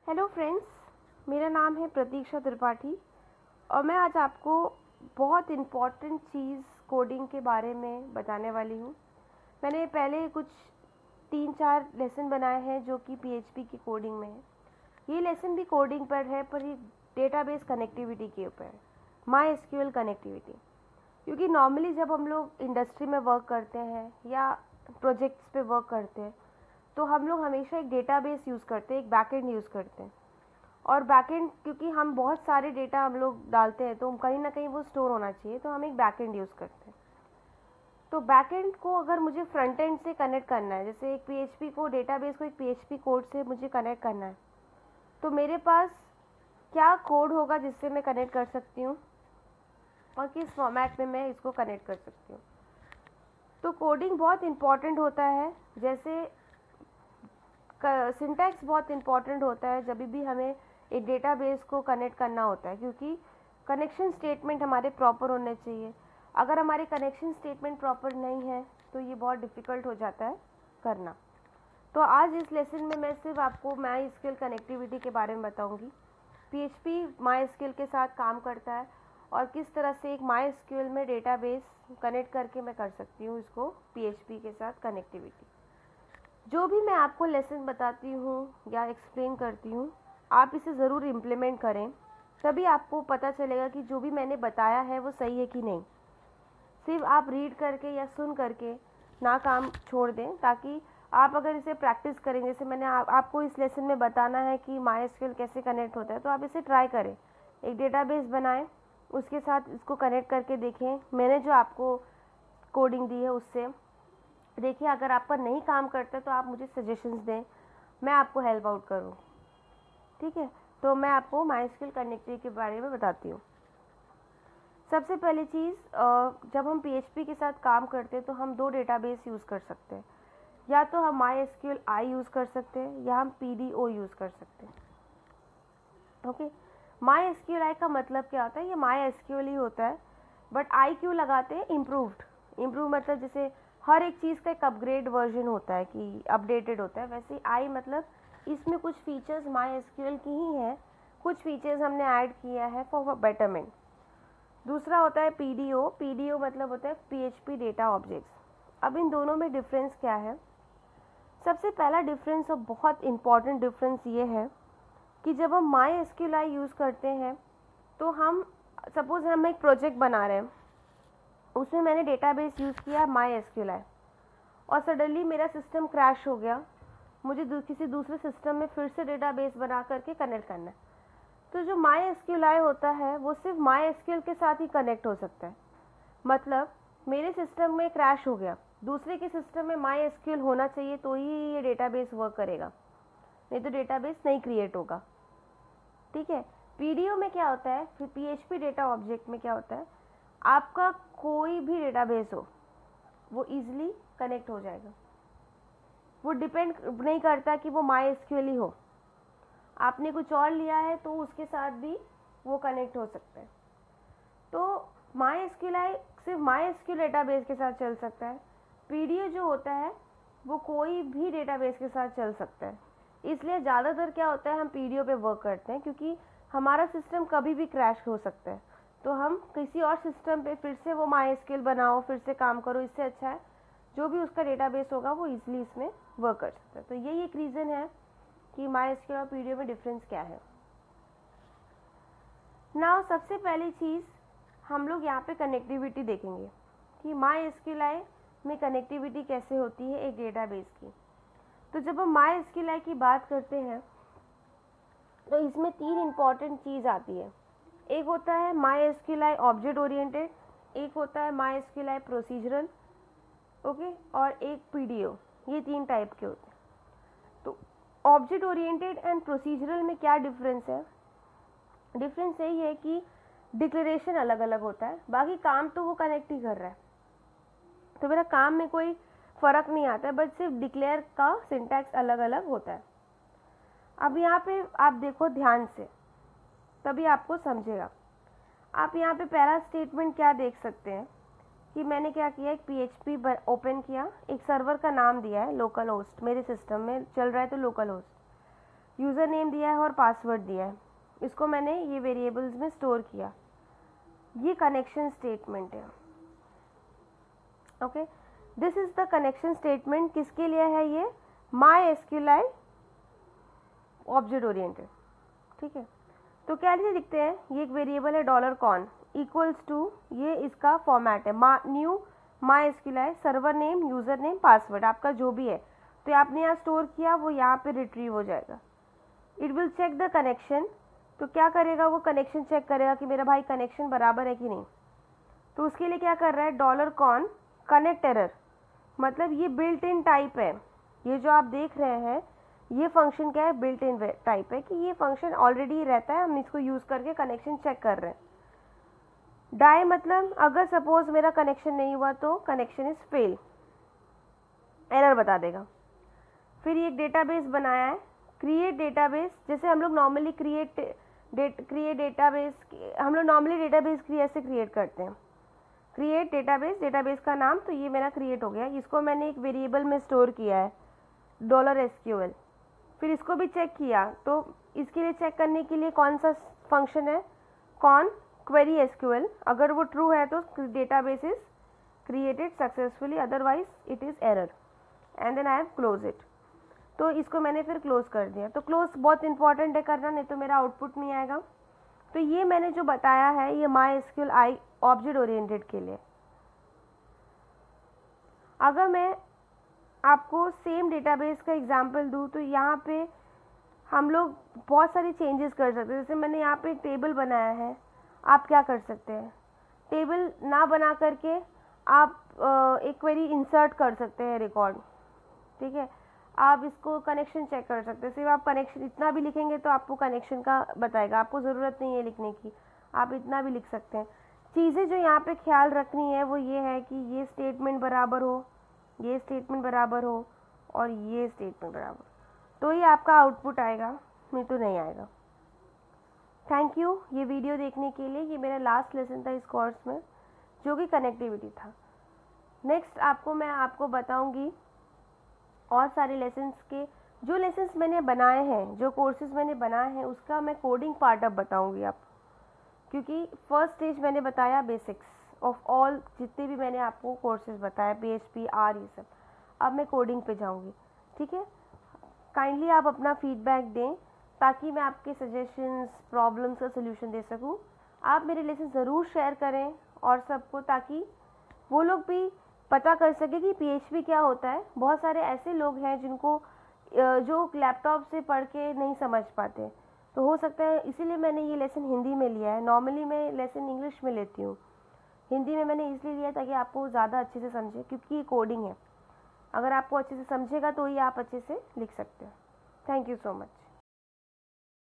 Hello friends, मेरा नाम है प्रतीक्षा त्रिपाठी और मैं आज आपको बहुत इम्पॉर्टेंट चीज़ कोडिंग के बारे में बताने वाली हूँ। मैंने पहले कुछ 3-4 लेसन बनाए हैं जो कि पीएचपी की कोडिंग में है। ये लेसन भी कोडिंग पर है, पर ये डेटाबेस कनेक्टिविटी के ऊपर है, माई एसक्यूएल कनेक्टिविटी। क्योंकि नॉर्मली जब हम लोग इंडस्ट्री में वर्क करते हैं या प्रोजेक्ट्स पे वर्क करते हैं तो हम लोग हमेशा एक डेटाबेस यूज़ करते हैं, एक बैकएंड यूज़ करते हैं। और बैकएंड क्योंकि हम बहुत सारे डेटा हम लोग डालते हैं तो कहीं ना कहीं वो स्टोर होना चाहिए, तो हम एक बैकएंड यूज़ करते हैं। तो बैकएंड को अगर मुझे फ्रंट एंड से कनेक्ट करना है, जैसे एक पीएचपी को डेटाबेस को एक पीएचपी कोड से मुझे कनेक्ट करना है, तो मेरे पास क्या कोड होगा जिससे मैं कनेक्ट कर सकती हूँ और किस फॉर्मेट में मैं इसको कनेक्ट कर सकती हूँ। तो कोडिंग बहुत इम्पॉर्टेंट होता है, जैसे सिंटैक्स बहुत इम्पॉर्टेंट होता है जब भी हमें एक डेटाबेस को कनेक्ट करना होता है, क्योंकि कनेक्शन स्टेटमेंट हमारे प्रॉपर होने चाहिए। अगर हमारे कनेक्शन स्टेटमेंट प्रॉपर नहीं है तो ये बहुत डिफ़िकल्ट हो जाता है करना। तो आज इस लेसन में मैं सिर्फ आपको माई एसक्यूएल कनेक्टिविटी के बारे में बताऊंगी। पीएचपी माई एसक्यूएल के साथ काम करता है और किस तरह से एक माई एसक्यूएल में डेटाबेस कनेक्ट करके मैं कर सकती हूँ इसको पीएचपी के साथ कनेक्टिविटी। जो भी मैं आपको लेसन बताती हूँ या एक्सप्लेन करती हूँ, आप इसे ज़रूर इम्प्लीमेंट करें, तभी आपको पता चलेगा कि जो भी मैंने बताया है वो सही है कि नहीं। सिर्फ आप रीड करके या सुन करके ना काम छोड़ दें, ताकि आप अगर इसे प्रैक्टिस करें, जैसे मैंने आपको इस लेसन में बताना है कि माई एसक्यूएल कैसे कनेक्ट होता है, तो आप इसे ट्राई करें। एक डेटाबेस बनाएं, उसके साथ इसको कनेक्ट करके देखें। मैंने जो आपको कोडिंग दी है उससे देखिए, अगर आपका नहीं काम करता तो आप मुझे सजेशंस दें, मैं आपको हेल्प आउट करूँ। ठीक है, तो मैं आपको माई एसक्यूएल कनेक्टिविटी के बारे में बताती हूँ। सबसे पहली चीज़, जब हम पीएचपी के साथ काम करते हैं तो हम 2 डेटाबेस यूज़ कर सकते हैं। या तो हम माई एसक्यूएल आई यूज़ कर सकते हैं या हम पीडीओ यूज़ कर सकते हैं। ओके, माई एसक्यूएल आई का मतलब क्या होता है? ये माई एसक्यूएल ही होता है, बट आई क्यों लगाते हैं? इम्प्रूव मतलब जैसे हर एक चीज़ का एक अपग्रेड वर्जन होता है कि अपडेटेड होता है, वैसे आई मतलब इसमें कुछ फीचर्स माई एसक्यूएल की ही हैं, कुछ फीचर्स हमने ऐड किया है फॉर बेटरमेंट। दूसरा होता है पीडीओ मतलब होता है पीएचपी डेटा ऑब्जेक्ट्स। अब इन दोनों में डिफरेंस क्या है? सबसे पहला डिफरेंस और बहुत इंपॉर्टेंट डिफरेंस ये है कि जब हम माई एसक्यूएल आई यूज़ करते हैं तो हम सपोज़ हम एक प्रोजेक्ट बना रहे हैं, उसमें मैंने डेटाबेस यूज़ किया माई एसक्यूएल आई और सडनली मेरा सिस्टम क्रैश हो गया, मुझे किसी दूसरे सिस्टम में फिर से डेटाबेस बना करके कनेक्ट करना है। तो जो माई एसक्यूएल आई होता है वो सिर्फ माई एसक्यूएल के साथ ही कनेक्ट हो सकता है। मतलब मेरे सिस्टम में क्रैश हो गया, दूसरे के सिस्टम में माई एसक्यूएल होना चाहिए तो ही ये डेटाबेस वर्क करेगा, नहीं तो डेटाबेस नहीं क्रिएट होगा। ठीक है, पीडीओ में क्या होता है, फिर पीएचपी डेटा ऑब्जेक्ट में क्या होता है, आपका कोई भी डेटाबेस हो वो इजीली कनेक्ट हो जाएगा। वो डिपेंड नहीं करता कि वो माई एसक्यूएल ही हो, आपने कुछ और लिया है तो उसके साथ भी वो कनेक्ट हो सकता है। तो माई एसक्यूएल आई सिर्फ माई एसक्यूएल डेटाबेस के साथ चल सकता है। पीडीओ जो होता है वो कोई भी डेटाबेस के साथ चल सकता है। इसलिए ज़्यादातर क्या होता है, हम पीडीओ पे वर्क करते हैं, क्योंकि हमारा सिस्टम कभी भी क्रैश हो सकता है, तो हम किसी और सिस्टम पे फिर से वो माई एसक्यूएल बनाओ, फिर से काम करो, इससे अच्छा है जो भी उसका डेटाबेस होगा वो इजीली इसमें वर्क कर सकता है। तो यही एक रीज़न है कि माई एसक्यूएल और पीडीओ में डिफरेंस क्या है। नाउ सबसे पहली चीज़ हम लोग यहाँ पे कनेक्टिविटी देखेंगे कि माई एसक्यूएल आई में कनेक्टिविटी कैसे होती है एक डेटाबेस की। तो जब हम माई एसक्यूएल आई की बात करते हैं तो इसमें 3 इम्पॉर्टेंट चीज़ आती है। एक होता है my SQL I object oriented, एक होता है my SQL I procedural, okay, और एक पीडीओ। ये 3 टाइप के होते हैं। तो ऑब्जेक्ट ओरिएंटेड एंड प्रोसीजरल में क्या डिफरेंस है? डिफरेंस यही है कि डिक्लेरेशन अलग अलग होता है, बाकी काम तो वो कनेक्ट ही कर रहा है, तो मेरा काम में कोई फ़र्क नहीं आता है, बट सिर्फ डिक्लेयर का सिंटैक्स अलग अलग होता है। अब यहाँ पे आप देखो ध्यान से, तभी आपको समझेगा। आप यहाँ पे पहला स्टेटमेंट क्या देख सकते हैं कि मैंने क्या किया, एक पीएचपी ओपन किया, एक सर्वर का नाम दिया है लोकल होस्ट, मेरे सिस्टम में चल रहा है तो लोकल होस्ट। यूज़र नेम दिया है और पासवर्ड दिया है, इसको मैंने ये वेरिएबल्स में स्टोर किया। ये कनेक्शन स्टेटमेंट है। Okay, this is the connection statement. किसके लिए है ये? MySQL object oriented. ठीक है, तो क्या लिखते हैं, ये एक वेरिएबल है $con इक्वल्स टू, ये इसका फॉर्मेट है new MySQL server name, user name, password, आपका जो भी है, तो आपने यहाँ स्टोर किया, वो यहाँ पे रिट्रीव हो जाएगा। It will check the connection, तो क्या करेगा, वो कनेक्शन चेक करेगा कि मेरा भाई कनेक्शन बराबर है कि नहीं। तो उसके लिए क्या कर रहा है, $con कनेक्ट एरर, मतलब ये बिल्ट इन टाइप है। ये जो आप देख रहे हैं ये फंक्शन क्या है, बिल्ट इन टाइप है, कि ये फंक्शन ऑलरेडी रहता है, हम इसको यूज़ करके कनेक्शन चेक कर रहे हैं। डाई मतलब अगर सपोज मेरा कनेक्शन नहीं हुआ तो कनेक्शन इज फेल, एरर बता देगा। फिर ये एक डेटाबेस बनाया है, क्रिएट डेटाबेस। जैसे हम लोग नॉर्मली क्रिएट डेटाबेस, हम लोग नॉर्मली डेटाबेस ऐसे क्रिएट करते हैं, क्रिएट डेटाबेस, डेटाबेस का नाम, तो ये मेरा क्रिएट हो गया। इसको मैंने एक वेरिएबल में स्टोर किया है $SQL। फिर इसको भी चेक किया, तो इसके लिए चेक करने के लिए कौन सा फंक्शन है, कौन क्वेरी SQL। अगर वो ट्रू है तो database is created successfully, otherwise it is error, and then I have close it. तो इसको मैंने फिर क्लोज कर दिया। तो क्लोज बहुत इंपॉर्टेंट है करना, नहीं तो मेरा आउटपुट नहीं आएगा। तो ये मैंने जो बताया है ये MySQL ऑब्जेक्ट ओरिएंटेड के लिए। अगर मैं आपको सेम डेटाबेस का एग्जांपल दूं तो यहाँ पे हम लोग बहुत सारी चेंजेस कर सकते हैं। जैसे मैंने यहाँ पे एक टेबल बनाया है, आप क्या कर सकते हैं, टेबल ना बना करके आप एक क्वेरी इंसर्ट कर सकते हैं रिकॉर्ड। ठीक है, आप इसको कनेक्शन चेक कर सकते हैं। सिर्फ आप कनेक्शन इतना भी लिखेंगे तो आपको कनेक्शन का बताएगा, आपको ज़रूरत नहीं है लिखने की, आप इतना भी लिख सकते हैं। चीज़ें जो यहाँ पे ख्याल रखनी है वो ये है कि ये स्टेटमेंट बराबर हो, ये स्टेटमेंट बराबर हो और ये स्टेटमेंट बराबर, तो ये आपका आउटपुट आएगा, नहीं तो नहीं आएगा। थैंक यू ये वीडियो देखने के लिए। ये मेरा लास्ट लेसन था इस कोर्स में, जो कि कनेक्टिविटी था। नेक्स्ट मैं आपको बताऊंगी और सारे लेसन्स के, जो लेसन्स मैंने बनाए हैं, जो कोर्सेज मैंने बनाए हैं, उसका मैं कोडिंग पार्ट अब बताऊंगी आपको, क्योंकि फर्स्ट स्टेज मैंने बताया बेसिक्स ऑफ ऑल, जितने भी मैंने आपको कोर्सेज बताया, PHP, R, ये सब। अब मैं कोडिंग पे जाऊंगी। ठीक है, काइंडली आप अपना फीडबैक दें ताकि मैं आपके सजेशंस, प्रॉब्लम्स का सोल्यूशन दे सकूं। आप मेरे लेसन ज़रूर शेयर करें और सबको, ताकि वो लोग भी पता कर सके कि PHP क्या होता है। बहुत सारे ऐसे लोग हैं जिनको जो लैपटॉप से पढ़ के नहीं समझ पाते, तो हो सकता है इसीलिए मैंने ये लेसन हिंदी में लिया है। नॉर्मली मैं लेसन इंग्लिश में लेती हूँ, हिंदी में मैंने इसलिए लिया ताकि आपको ज़्यादा अच्छे से समझे, क्योंकि ये कोडिंग है। अगर आपको अच्छे से समझेगा तो ही आप अच्छे से लिख सकते हैं। Thank you so much.